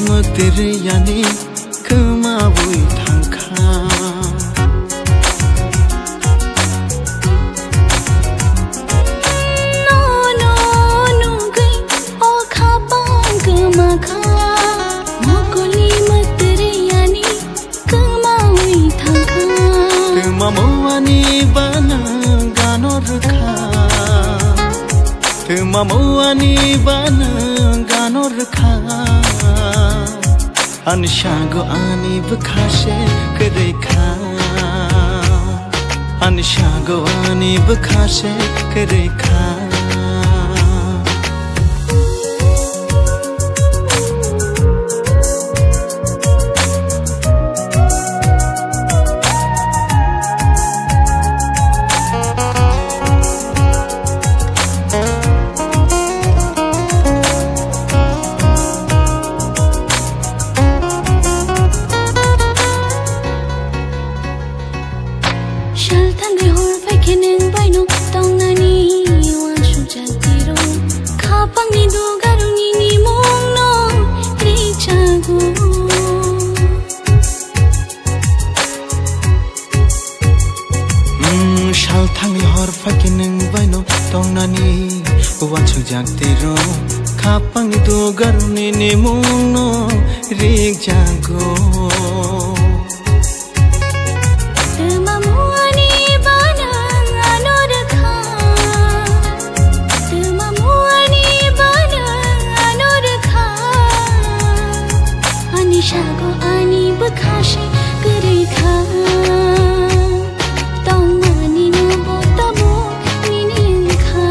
motiriyani kemabui thangkha no no no gai o khapang kemakha mokoli motiriyani kemabui thangkha temamawani bana ganor kha temamawani bana ganor kha Anishago ani bkhashe kerekha Anishago ani bkhashe kerekha Jaktiro kapang itu garuni ni mungno rik jago temamuani banang anodkha temamuani banang anodkha anishago ani bkhashe kerekha tongani no botamo niningkha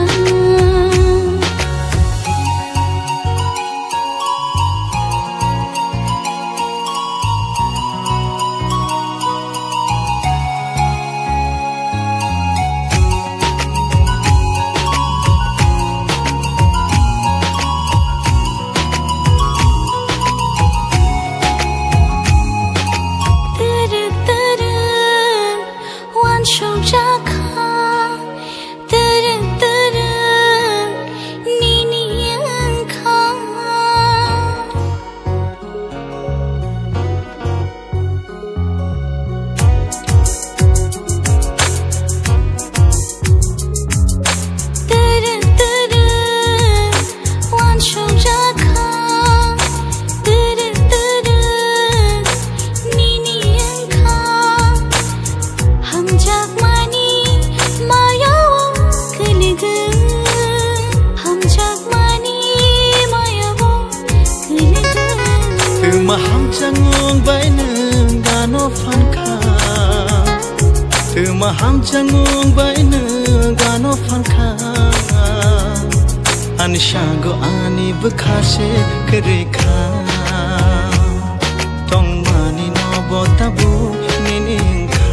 Maham changung baineng gano fankha Maham changung baineng gano fankha Anishago ani bkhashe kerekha Tongmani no botabu niningkha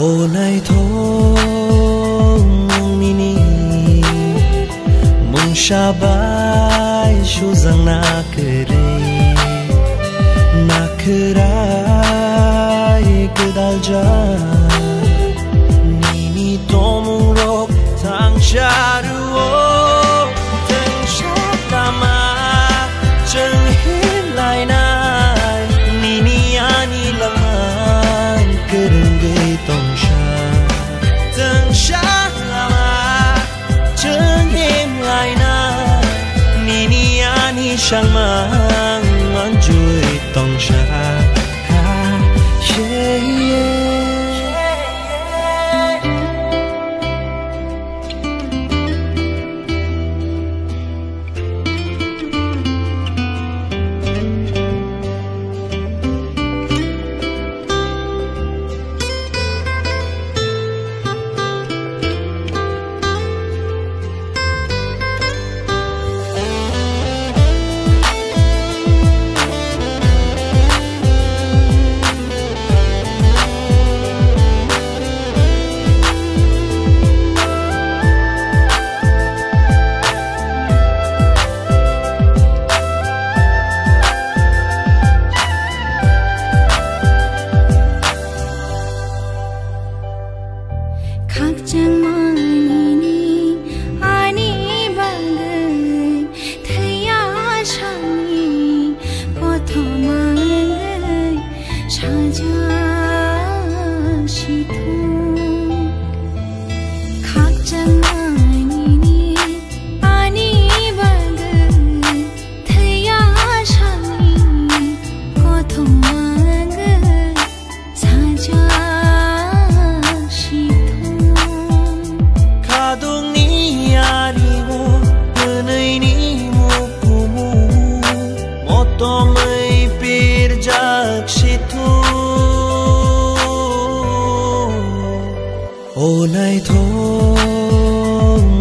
ô này thôi mong ni mong shabai shu zang na kerai kedal ja ni tomung rok tang sharu tang shatama cheng hin lai nai ni ani laman kereng de tong sha tang shatama cheng hin lai nai ni ani shang mang man jui tong sha ô này thôi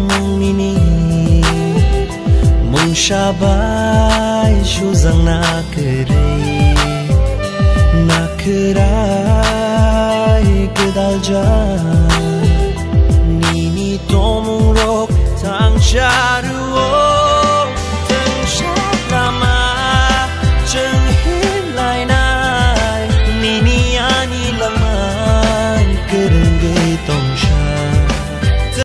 mong ni mong shabai shu zang na kerai kedal ja ni tomung rok tang sha